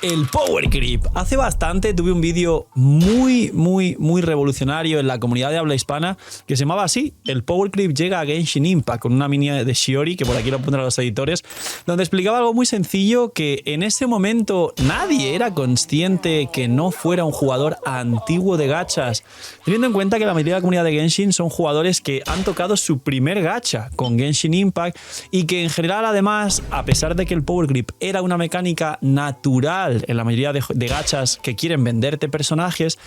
El Power Creep. Hace bastante tuve un vídeo muy revolucionario en la comunidad de habla hispana que se llamaba así: el Power Creep llega a Genshin Impact, con una mini de Shiori, que por aquí lo pondrán los editores, donde explicaba algo muy sencillo, que en ese momento nadie era consciente que no fuera un jugador antiguo de gachas, teniendo en cuenta que la mayoría de la comunidad de Genshin son jugadores que han tocado su primer gacha con Genshin Impact, y que en general, además, a pesar de que el Power Creep era una mecánica natural en la mayoría de gachas que quieren venderte personajes,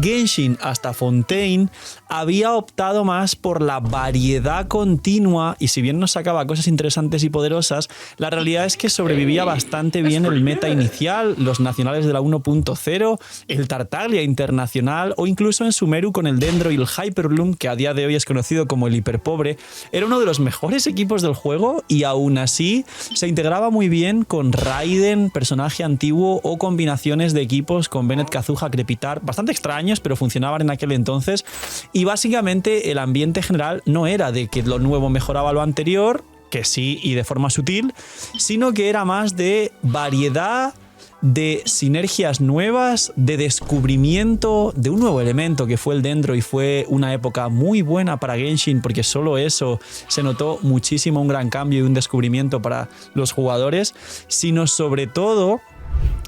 Genshin hasta Fontaine había optado más por la variedad continua, y si bien nos sacaba cosas interesantes y poderosas, la realidad es que sobrevivía bastante bien el meta inicial, los nacionales de la 1.0, el Tartaglia internacional, o incluso en Sumeru con el Dendro y el Hyperbloom, que a día de hoy es conocido como el hiperpobre. Era uno de los mejores equipos del juego, y aún así se integraba muy bien con Raiden, personaje antiguo, o combinaciones de equipos con Bennett, Kazuha, Crepitar, bastante extraños, pero funcionaban en aquel entonces. Y básicamente el ambiente general no era de que lo nuevo mejoraba lo anterior, que sí, y de forma sutil, sino que era más de variedad, de sinergias nuevas, de descubrimiento de un nuevo elemento que fue el Dendro, y fue una época muy buena para Genshin, porque solo eso se notó muchísimo, un gran cambio y un descubrimiento para los jugadores, sino sobre todo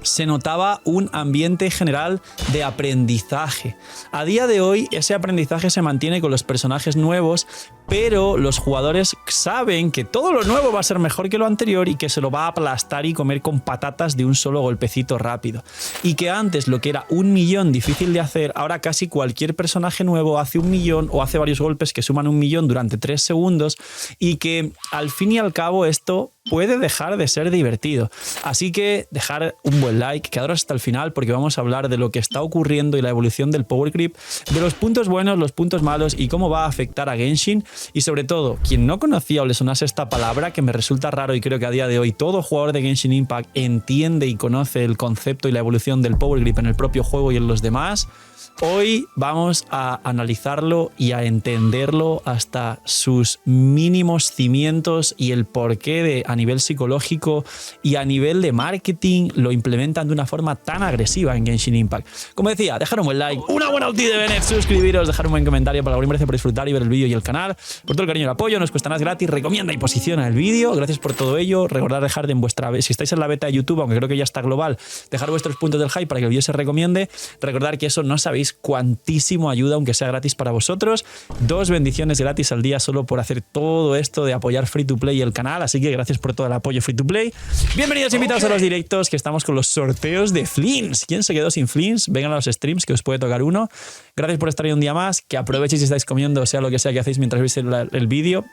se notaba un ambiente general de aprendizaje. A día de hoy ese aprendizaje se mantiene con los personajes nuevos, pero los jugadores saben que todo lo nuevo va a ser mejor que lo anterior, y que se lo va a aplastar y comer con patatas de un solo golpecito rápido. Y que antes lo que era 1.000.000 difícil de hacer, ahora casi cualquier personaje nuevo hace 1.000.000 o hace varios golpes que suman 1.000.000 durante 3 segundos, y que al fin y al cabo esto puede dejar de ser divertido. Así que dejar un buen like, quedaros hasta el final, porque vamos a hablar de lo que está ocurriendo y la evolución del Power Creep, de los puntos buenos, los puntos malos y cómo va a afectar a Genshin. Y sobre todo, quien no conocía o le sonase esta palabra, que me resulta raro y creo que a día de hoy todo jugador de Genshin Impact entiende y conoce el concepto y la evolución del Power Creep en el propio juego y en los demás, hoy vamos a analizarlo y a entenderlo hasta sus mínimos cimientos, y el porqué de, a nivel psicológico y a nivel de marketing, lo implementan de una forma tan agresiva en Genshin Impact. Como decía, dejar un buen like, una buena ulti de Bennett, suscribiros, dejar un buen comentario para abrirme por disfrutar y ver el vídeo y el canal. Por todo el cariño y el apoyo, no os cuesta nada, gratis, recomienda y posiciona el vídeo. Gracias por todo ello. Recordad dejar en vuestra, si estáis en la beta de YouTube, aunque creo que ya está global, dejar vuestros puntos del hype para que el vídeo se recomiende. Recordad que eso no sabéis cuantísimo ayuda, aunque sea gratis para vosotros. 2 bendiciones gratis al día solo por hacer todo esto de apoyar Free to Play y el canal, así que gracias por todo el apoyo Free to Play. Bienvenidos, invitados a los directos, que estamos con los sorteos de Flins. ¿Quién se quedó sin Flins? Vengan a los streams, que os puede tocar uno. Gracias por estar ahí un día más, que aprovechéis si estáis comiendo, sea lo que sea que hacéis mientras veis el vídeo.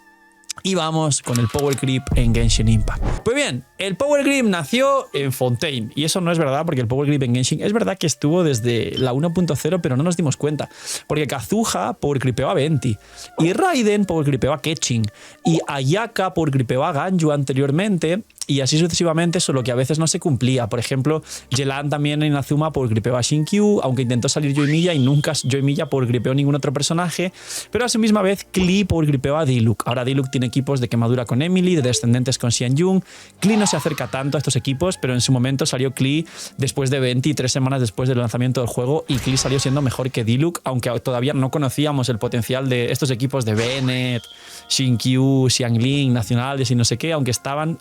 Y vamos con el Power Creep en Genshin Impact. Pues bien, el Power Creep nació en Fontaine, y eso no es verdad, porque el Power Creep en Genshin es verdad que estuvo desde la 1.0, pero no nos dimos cuenta, porque Kazuha Power Creepeó a Venti, y Raiden Power Creepeó a Keqing, y Ayaka Power Creepeó a Ganyu anteriormente, y así sucesivamente, solo que a veces no se cumplía. Por ejemplo, Yelan también en Inazuma Power Creepeó a Shinkyu, aunque intentó salir Yoimiya y nunca Yoimiya Power Creepeó a ningún otro personaje, pero a su misma vez Klee Power Creepeó a Diluc. Ahora Diluc tiene equipos de quemadura con Emily, de descendentes con Xianyun. Klee no se acerca tanto a estos equipos, pero en su momento salió Klee después de 23 semanas después del lanzamiento del juego, y Klee salió siendo mejor que Diluc, aunque todavía no conocíamos el potencial de estos equipos de Bennett, Shinkyu, Xiangling, nacionales y no sé qué, aunque estaban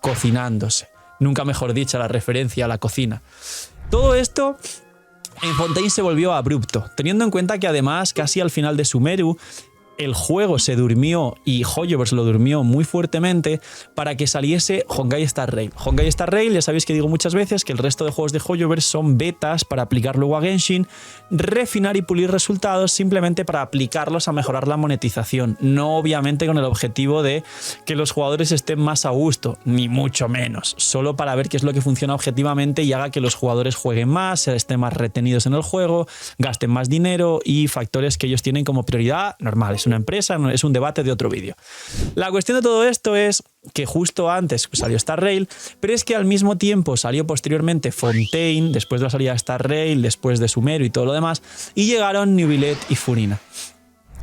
cocinándose. Nunca mejor dicha la referencia a la cocina. Todo esto en Fontaine se volvió abrupto, teniendo en cuenta que además casi al final de Sumeru el juego se durmió, y Hoyoverse lo durmió muy fuertemente, para que saliese Honkai Star Rail. Honkai Star Rail, ya sabéis que digo muchas veces que el resto de juegos de Hoyoverse son betas para aplicar luego a Genshin, refinar y pulir resultados simplemente para aplicarlos a mejorar la monetización, no obviamente con el objetivo de que los jugadores estén más a gusto, ni mucho menos, solo para ver qué es lo que funciona objetivamente y haga que los jugadores jueguen más, estén más retenidos en el juego, gasten más dinero, y factores que ellos tienen como prioridad normales. Una empresa, no es un debate de otro vídeo. La cuestión de todo esto es que justo antes salió Star Rail, pero es que al mismo tiempo salió posteriormente Fontaine, después de la salida de Star Rail, después de Sumeru y todo lo demás, y llegaron Neuvillette y Furina.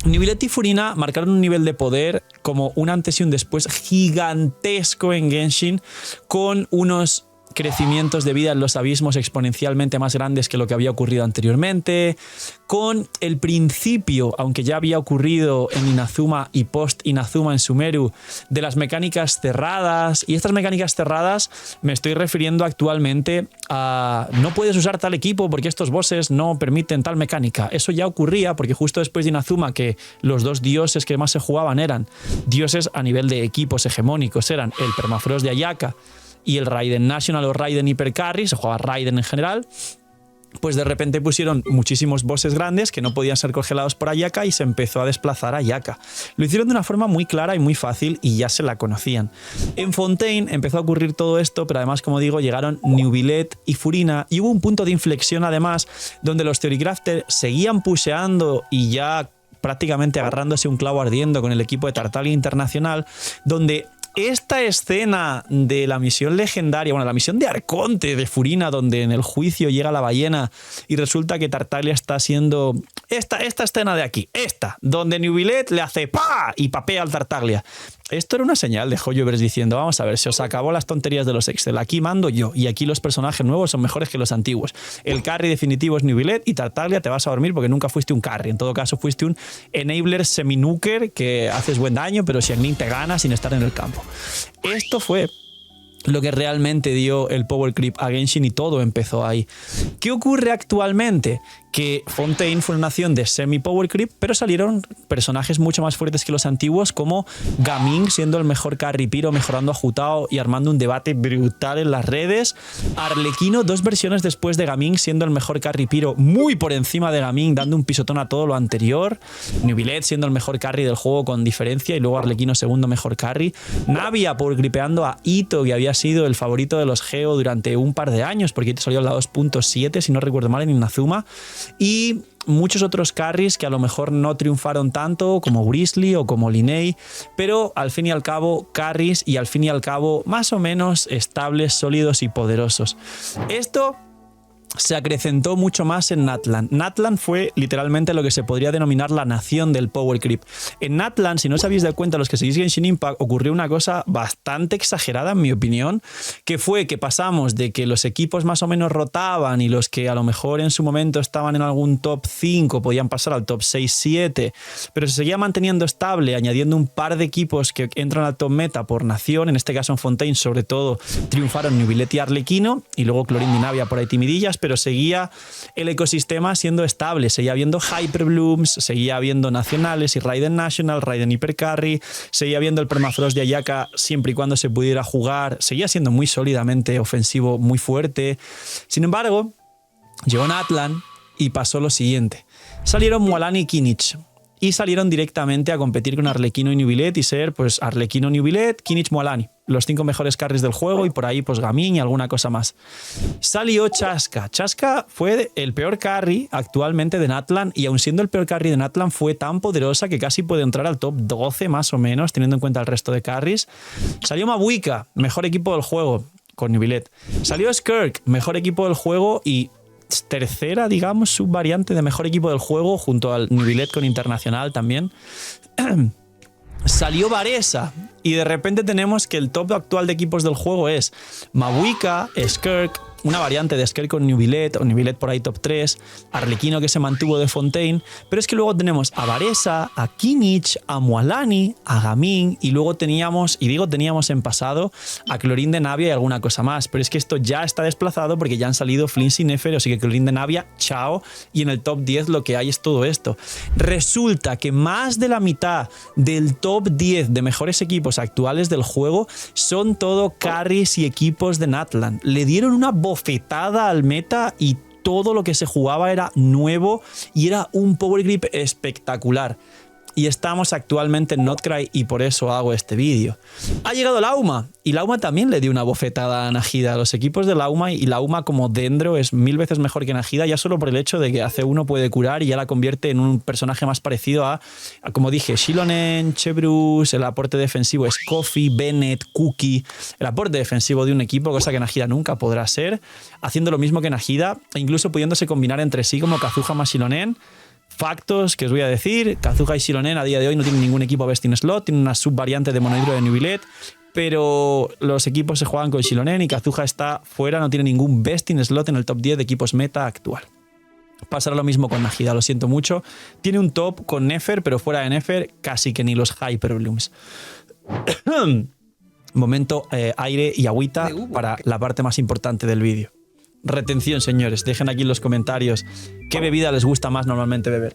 Neuvillette y Furina marcaron un nivel de poder como un antes y un después gigantesco en Genshin, con unos crecimientos de vida en los abismos exponencialmente más grandes que lo que había ocurrido anteriormente, con el principio, aunque ya había ocurrido en Inazuma y post-Inazuma en Sumeru, de las mecánicas cerradas. Y estas mecánicas cerradas me estoy refiriendo actualmente a no puedes usar tal equipo porque estos bosses no permiten tal mecánica. Eso ya ocurría porque justo después de Inazuma, que los dos dioses que más se jugaban eran dioses a nivel de equipos hegemónicos, eran el Permafrost de Ayaka y el Raiden National o Raiden Hyper Carry, se jugaba Raiden en general, pues de repente pusieron muchísimos bosses grandes que no podían ser congelados por Ayaka y se empezó a desplazar a Ayaka. Lo hicieron de una forma muy clara y muy fácil y ya se la conocían. En Fontaine empezó a ocurrir todo esto, pero además, como digo, llegaron Neuvillette y Furina y hubo un punto de inflexión además donde los Theorycrafters seguían pusheando y ya prácticamente agarrándose un clavo ardiendo con el equipo de Tartaglia Internacional, donde esta escena de la misión legendaria, bueno, la misión de Arconte de Furina, donde en el juicio llega la ballena y resulta que Tartaglia está haciendo esta escena de aquí, donde Neuvillette le hace ¡pa! Y papea al Tartaglia. Esto era una señal de Hoyoverse diciendo, vamos a ver, se os acabó las tonterías de los Excel, aquí mando yo y aquí los personajes nuevos son mejores que los antiguos. El carry definitivo es Neuvillette y Tartaglia te vas a dormir porque nunca fuiste un carry, en todo caso fuiste un enabler semi-nuker que haces buen daño, pero Xiangling te gana sin estar en el campo. Esto fue lo que realmente dio el power creep a Genshin y todo empezó ahí. ¿Qué ocurre actualmente? Que Fontaine fue una nación de semi-power creep, pero salieron personajes mucho más fuertes que los antiguos, como Gaming siendo el mejor carry piro, mejorando a Jutao y armando un debate brutal en las redes. Arlequino, 2 versiones después de Gaming, siendo el mejor carry piro, muy por encima de Gaming, dando un pisotón a todo lo anterior. Neuvillette siendo el mejor carry del juego con diferencia, y luego Arlequino segundo mejor carry. Navia por gripeando a Ito, que había sido el favorito de los Geo durante un par de años, porque Ito salió en la 2.7, si no recuerdo mal, en Inazuma. Y muchos otros carries que a lo mejor no triunfaron tanto, como Grizzly o como Linnea, pero al fin y al cabo carries y al fin y al cabo más o menos estables, sólidos y poderosos. Esto se acrecentó mucho más en Natlan. Natlan fue literalmente lo que se podría denominar la nación del power creep. En Natlan, si no os habéis dado cuenta los que seguís Genshin Impact, ocurrió una cosa bastante exagerada en mi opinión, que fue que pasamos de que los equipos más o menos rotaban y los que a lo mejor en su momento estaban en algún top 5 podían pasar al top 6-7, pero se seguía manteniendo estable, añadiendo un par de equipos que entran al top meta por nación. En este caso en Fontaine sobre todo triunfaron Neuvillette y Arlequino, y luego Clorin y Navia por ahí timidillas, pero seguía el ecosistema siendo estable, seguía habiendo Hyperblooms, seguía habiendo nacionales y Raiden National, Raiden Hyper Carry, seguía habiendo el Permafrost de Ayaka siempre y cuando se pudiera jugar, seguía siendo muy sólidamente ofensivo, muy fuerte. Sin embargo, llegó Natlan y pasó lo siguiente. Salieron Mualani y Kinich y salieron directamente a competir con Arlequino y Neuvillette y ser pues Arlequino, Neuvillette, Kinich, Mualani, los 5 mejores carries del juego, y por ahí pues Gaming y alguna cosa más. Salió Chaska. Chaska fue el peor carry actualmente de Natlan, y aun siendo el peor carry de Natlan fue tan poderosa que casi puede entrar al top 12 más o menos, teniendo en cuenta el resto de carries. Salió Mabuika, mejor equipo del juego, con Neuvillette. Salió Skirk, mejor equipo del juego y tercera, digamos, subvariante de mejor equipo del juego, junto al Neuvillette con Internacional también. Salió Varesa y de repente tenemos que el top actual de equipos del juego es Mabuika, Skirk, una variante de Skirk con Neuvillette, o Neuvillette por ahí top 3, Arlequino que se mantuvo de Fontaine, pero es que luego tenemos a Varesa, a Kinich, a Mualani, a Gaming, y luego teníamos, y digo teníamos en pasado, a Clorin de Navia y alguna cosa más, pero es que esto ya está desplazado porque ya han salido Flinch y Nefer, así que Clorin de Navia, chao, y en el top 10 lo que hay es todo esto. Resulta que más de la mitad del top 10 de mejores equipos actuales del juego son todo carries y equipos de Natlan. Le dieron una bofetada al meta y todo lo que se jugaba era nuevo y era un power grip espectacular. Y estamos actualmente en Notcry y por eso hago este vídeo. Ha llegado Lauma y Lauma también le dio una bofetada a Najida. Los equipos de Lauma, y Lauma como Dendro es 1000 veces mejor que Najida, ya solo por el hecho de que AC1 puede curar y ya la convierte en un personaje más parecido a como dije, Shilonen, Chebrus, el aporte defensivo es Kofi, Bennett, Cookie, el aporte defensivo de un equipo, cosa que Najida nunca podrá ser, haciendo lo mismo que Najida e incluso pudiéndose combinar entre sí como Kazuha más Shilonen. Factos que os voy a decir: Kazuha y Shilonen a día de hoy no tienen ningún equipo best in slot, tienen una subvariante de monohidro de Neuvillette, pero los equipos se juegan con Xilonen y Kazuha está fuera, no tiene ningún besting slot en el top 10 de equipos meta actual. Pasará lo mismo con Najida, lo siento mucho. Tiene un top con Nefer, pero fuera de Nefer casi que ni los Hyper Blooms. Momento aire y agüita para la parte más importante del vídeo. Retención, señores. Dejen aquí en los comentarios qué bebida les gusta más normalmente beber.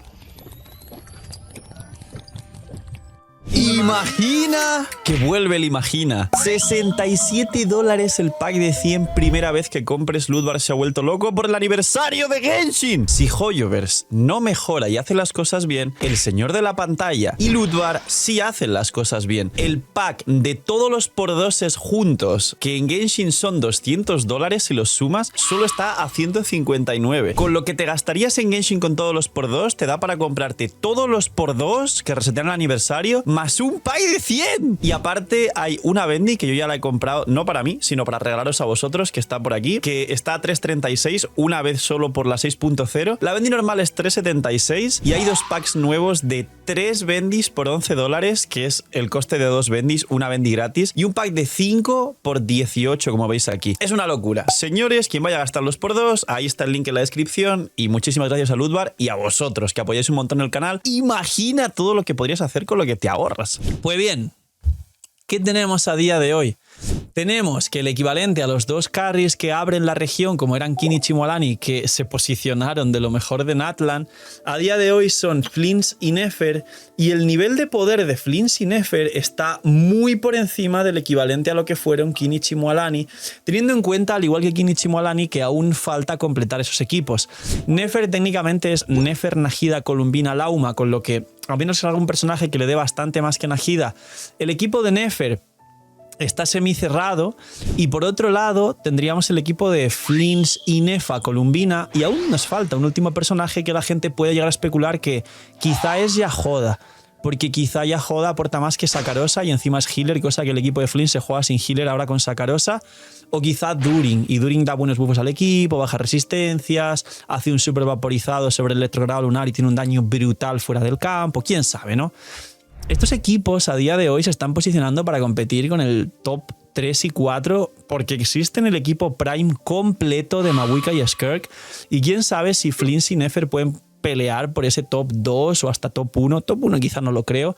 Imagina que vuelve el Imagina. $67 el pack de 100. Primera vez que compres. Ludvar se ha vuelto loco por el aniversario de Genshin. Si Hoyoverse no mejora y hace las cosas bien, el señor de la pantalla y Ludvar sí hacen las cosas bien. El pack de todos los por doses juntos, que en Genshin son $200, si los sumas, solo está a 159. Con lo que te gastarías en Genshin con todos los por dos, te da para comprarte todos los por dos que resetean el aniversario, más un pack de 100. Y aparte hay una Bendy que yo ya la he comprado, no para mí, sino para regalaros a vosotros, que está por aquí, que está a 3.36, una vez solo por la 6.0. La Bendy normal es 3.76 y hay dos packs nuevos de 3 Bendys por $11, que es el coste de 2 Bendys, una Bendy gratis, y un pack de 5 por 18, como veis aquí. Es una locura. Señores, quien vaya a gastarlos por dos, ahí está el link en la descripción, y muchísimas gracias a Ludvar y a vosotros, que apoyáis un montón el canal. Imagina todo lo que podrías hacer con lo que te ahorras. Pues bien, ¿qué tenemos a día de hoy? Tenemos que el equivalente a los dos carries que abren la región, como eran Kinichi y Mualani, que se posicionaron de lo mejor de Natlan, a día de hoy son Flints y Nefer, y el nivel de poder de Flints y Nefer está muy por encima del equivalente a lo que fueron Kinichi y Mualani, teniendo en cuenta, al igual que Kinichi y Mualani, que aún falta completar esos equipos. Nefer técnicamente es Nefer, Najida, Columbina, Lauma, con lo que, a menos es algún personaje que le dé bastante más que Najida. El equipo de Nefer está semicerrado, y por otro lado tendríamos el equipo de Flints y Nefa, Columbina, y aún nos falta un último personaje que la gente puede llegar a especular que quizá es Yahoda, porque quizá Yahoda aporta más que Sakarosa y encima es healer, cosa que el equipo de Flint se juega sin healer ahora con Sakarosa, o quizá Durin, y Durin da buenos buffos al equipo, baja resistencias, hace un super vaporizado sobre el electrogrado lunar y tiene un daño brutal fuera del campo, quién sabe, ¿no? Estos equipos a día de hoy se están posicionando para competir con el top 3 y 4 porque existen el equipo Prime completo de Mabuika y Skirk, y quién sabe si Flint y Nefer pueden pelear por ese top 2 o hasta top 1. Top 1 quizás no lo creo,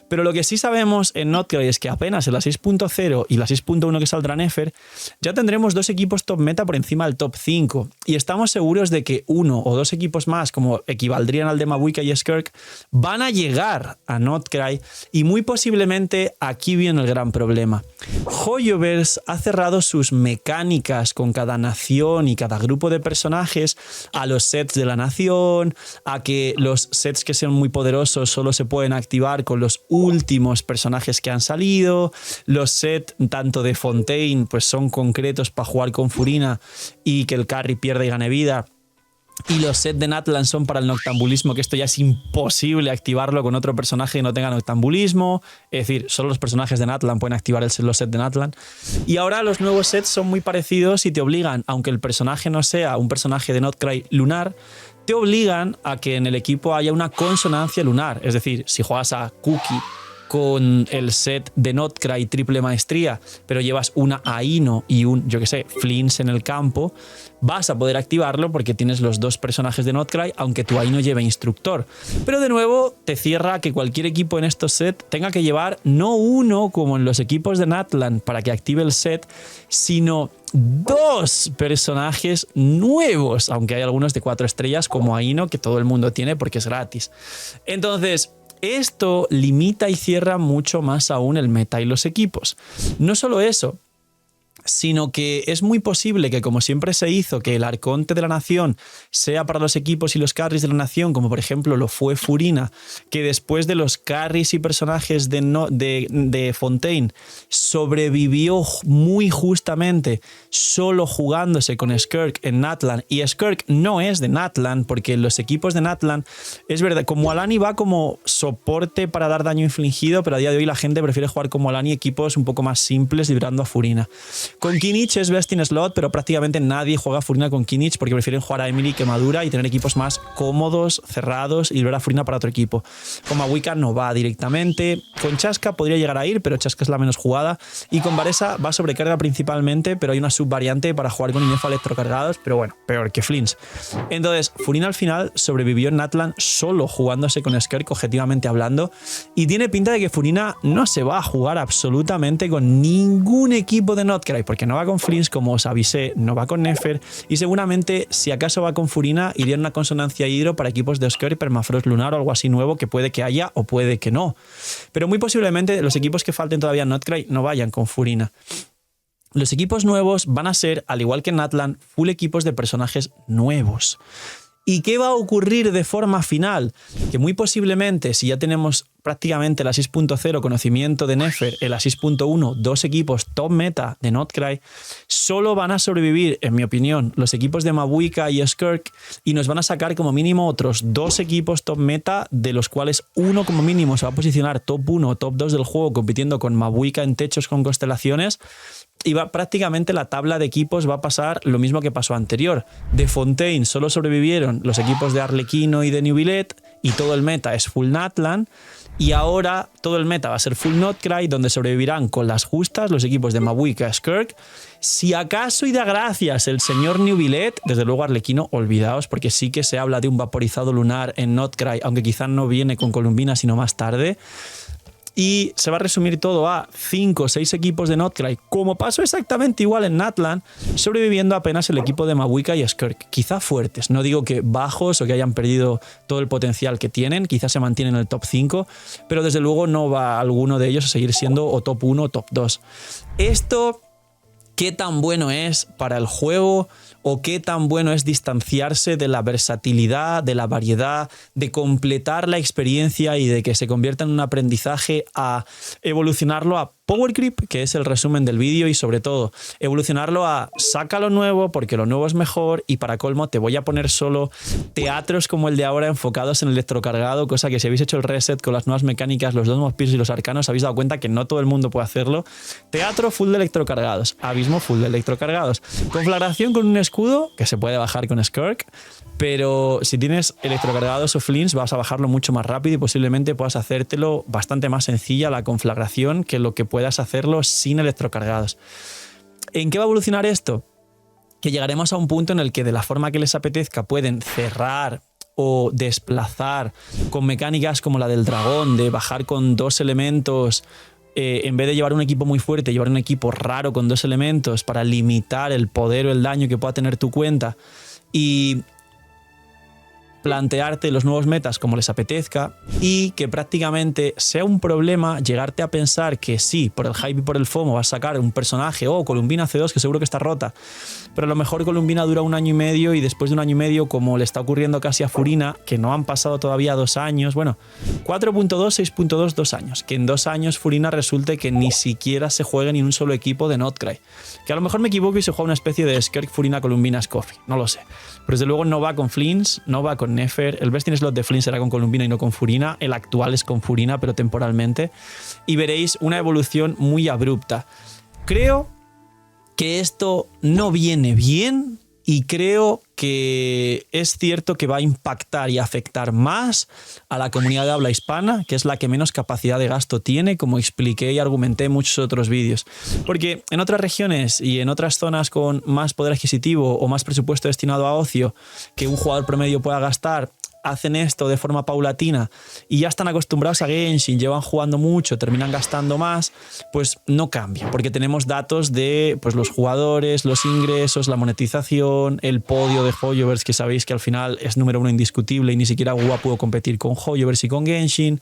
pero lo que sí sabemos en Notcry es que apenas en la 6.0 y la 6.1 que saldrá Nefer, ya tendremos dos equipos top meta por encima del top 5, y estamos seguros de que uno o dos equipos más, como equivaldrían al de Mabuika y Skirk, van a llegar a Notcry, y muy posiblemente aquí viene el gran problema. Hoyoverse ha cerrado sus mecánicas con cada nación y cada grupo de personajes a los sets de la nación, a que los sets que sean muy poderosos solo se pueden activar con los últimos personajes que han salido. Los sets tanto de Fontaine pues son concretos para jugar con Furina y que el carry pierda y gane vida, y los sets de Natlan son para el noctambulismo, que esto ya es imposible activarlo con otro personaje que no tenga noctambulismo, es decir, solo los personajes de Natlan pueden activar los sets de Natlan. Y ahora los nuevos sets son muy parecidos y te obligan, aunque el personaje no sea un personaje de Notcry lunar, te obligan a que en el equipo haya una consonancia lunar. Es decir, si juegas a Cookie con el set de Notcry triple maestría, pero llevas una Aino y un, yo que sé, Flints en el campo, vas a poder activarlo porque tienes los dos personajes de Notcry, aunque tu Aino lleve instructor. Pero de nuevo te cierra que cualquier equipo en estos sets tenga que llevar no uno como en los equipos de Natlan para que active el set, sino dos personajes nuevos, aunque hay algunos de 4 estrellas como Aino, que todo el mundo tiene porque es gratis. Entonces, esto limita y cierra mucho más aún el meta y los equipos. No solo eso, sino que es muy posible que, como siempre se hizo, que el Arconte de la Nación sea para los equipos y los carries de la Nación, como por ejemplo lo fue Furina, que después de los carries y personajes de Fontaine sobrevivió muy justamente solo jugándose con Skirk en Natlan, y Skirk no es de Natlan, porque los equipos de Natlan, es verdad, como Alani va como soporte para dar daño infligido, pero a día de hoy la gente prefiere jugar como Alani equipos un poco más simples librando a Furina. Con Kimmich es best in slot, pero prácticamente nadie juega a Furina con Kimmich porque prefieren jugar a Emily que Madura y tener equipos más cómodos, cerrados y ver a Furina para otro equipo. Con Mavuika no va directamente. Con Chaska podría llegar a ir, pero Chaska es la menos jugada. Y con Varesa va sobrecarga principalmente, pero hay una subvariante para jugar con Inefa electrocargados, pero bueno, peor que Flins. Entonces, Furina al final sobrevivió en Natlan solo jugándose con Skirk, objetivamente hablando, y tiene pinta de que Furina no se va a jugar absolutamente con ningún equipo de Notcry, porque no va con Flins, como os avisé, no va con Nefer, y seguramente, si acaso va con Furina, iría en una consonancia hidro para equipos de Skirk, Permafrost Lunar o algo así nuevo, que puede que haya o puede que no. Pero muy posiblemente los equipos que falten todavía en Notcry no vayan con Furina. Los equipos nuevos van a ser, al igual que en Natlan, full equipos de personajes nuevos. ¿Y qué va a ocurrir de forma final? Que muy posiblemente, si ya tenemos prácticamente la 6.0 conocimiento de Nefer, el 6.1, dos equipos top meta de Notcry, solo van a sobrevivir, en mi opinión, los equipos de Mavuika y Skirk, y nos van a sacar como mínimo otros dos equipos top meta, de los cuales uno como mínimo se va a posicionar top 1 o top 2 del juego, compitiendo con Mavuika en techos con constelaciones. Y prácticamente la tabla de equipos va a pasar lo mismo que pasó anterior. De Fontaine solo sobrevivieron los equipos de Arlequino y de Nubilet, y todo el meta es full Natlan. Y ahora todo el meta va a ser full Notcry, donde sobrevivirán con las justas los equipos de Mavuika, Skirk. Si acaso y da gracias el señor Nubilet, desde luego Arlequino, olvidaos, porque sí que se habla de un vaporizado lunar en Notcry, aunque quizás no viene con Columbina sino más tarde. Y se va a resumir todo a 5 o 6 equipos de Notcry, como pasó exactamente igual en Natlan, sobreviviendo apenas el equipo de Mavuika y Skirk. Quizá fuertes, no digo que bajos o que hayan perdido todo el potencial que tienen, quizás se mantienen en el top 5, pero desde luego no va alguno de ellos a seguir siendo o top 1 o top 2. Esto, ¿qué tan bueno es para el juego? ¿O qué tan bueno es distanciarse de la versatilidad, de la variedad, de completar la experiencia y de que se convierta en un aprendizaje, a evolucionarlo a Power Creep, que es el resumen del vídeo, y sobre todo evolucionarlo a saca lo nuevo porque lo nuevo es mejor, y para colmo te voy a poner solo teatros como el de ahora enfocados en el electrocargado, cosa que si habéis hecho el reset con las nuevas mecánicas, los dos Mospirs y los arcanos, habéis dado cuenta que no todo el mundo puede hacerlo. Teatro full de electrocargados, abismo full de electrocargados, conflagración con un escudo que se puede bajar con Skirk, pero si tienes electrocargados o Flins vas a bajarlo mucho más rápido y posiblemente puedas hacértelo bastante más sencilla la conflagración que lo que puedas hacerlo sin electrocargados. ¿En qué va a evolucionar esto? Que llegaremos a un punto en el que de la forma que les apetezca pueden cerrar o desplazar con mecánicas como la del dragón, de bajar con 2 elementos, en vez de llevar un equipo muy fuerte, llevar un equipo raro con 2 elementos para limitar el poder o el daño que pueda tener tu cuenta, y plantearte los nuevos metas como les apetezca, y que prácticamente sea un problema llegarte a pensar que sí, por el hype y por el FOMO vas a sacar un personaje, Columbina C2, que seguro que está rota, pero a lo mejor Columbina dura 1 año y medio, y después de 1 año y medio, como le está ocurriendo casi a Furina, que no han pasado todavía 2 años, bueno, 4.2, 6.2, 2 años, que en 2 años Furina resulte que ni siquiera se juegue ni un solo equipo de Notcry, que a lo mejor me equivoco y se juega una especie de Skirk, Furina, Columbina, Scoffy, no lo sé, pero desde luego no va con Flins, no va con Nefer. El best in slot de Flint será con Columbina y no con Furina. El actual es con Furina, pero temporalmente. Y veréis una evolución muy abrupta. Creo que esto no viene bien, y creo que es cierto que va a impactar y afectar más a la comunidad de habla hispana, que es la que menos capacidad de gasto tiene, como expliqué y argumenté en muchos otros vídeos. Porque en otras regiones y en otras zonas con más poder adquisitivo o más presupuesto destinado a ocio que un jugador promedio pueda gastar, hacen esto de forma paulatina y ya están acostumbrados a Genshin, llevan jugando mucho, terminan gastando más, pues no cambia, porque tenemos datos de pues, los jugadores, los ingresos, la monetización, el podio de Hoyoverse, que sabéis que al final es número 1 indiscutible, y ni siquiera WoW pudo competir con Hoyoverse y con Genshin.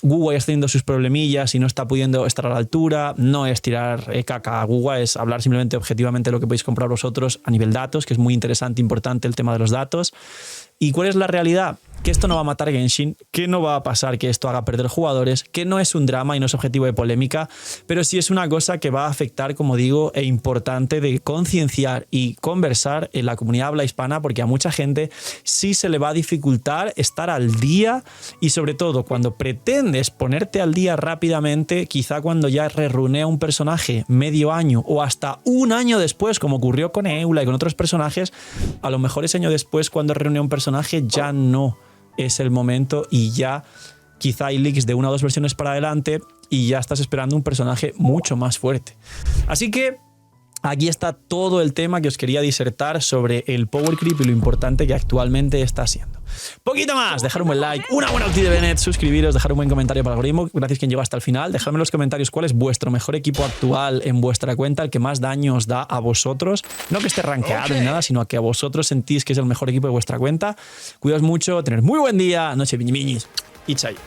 Google está teniendo sus problemillas y no está pudiendo estar a la altura. No es tirar caca a Google, es hablar simplemente objetivamente de lo que podéis comprar vosotros a nivel datos, que es muy interesante, importante el tema de los datos. ¿Y cuál es la realidad? Que esto no va a matar Genshin, que no va a pasar que esto haga perder jugadores, que no es un drama y no es objetivo de polémica, pero sí es una cosa que va a afectar, como digo, e importante de concienciar y conversar en la comunidad habla hispana, porque a mucha gente sí se le va a dificultar estar al día y sobre todo cuando pretendes ponerte al día rápidamente, quizá cuando ya rerunea un personaje medio año o hasta un año después, como ocurrió con Eula y con otros personajes, a lo mejor ese año después cuando reunea un personaje ya no es el momento y ya quizá hay leaks de 1 o 2 versiones para adelante y ya estás esperando un personaje mucho más fuerte. Así que aquí está todo el tema que os quería disertar sobre el power creep y lo importante que actualmente está siendo. Poquito más, dejar un buen like, una buena ulti de Bennett, suscribiros, dejar un buen comentario para el algoritmo. Gracias quien llegó hasta el final. Dejadme en los comentarios cuál es vuestro mejor equipo actual en vuestra cuenta, el que más daño os da a vosotros. No que esté rankeado ni nada, sino que a vosotros sentís que es el mejor equipo de vuestra cuenta. Cuidaos mucho, tener muy buen día, noche, miñis y chaito.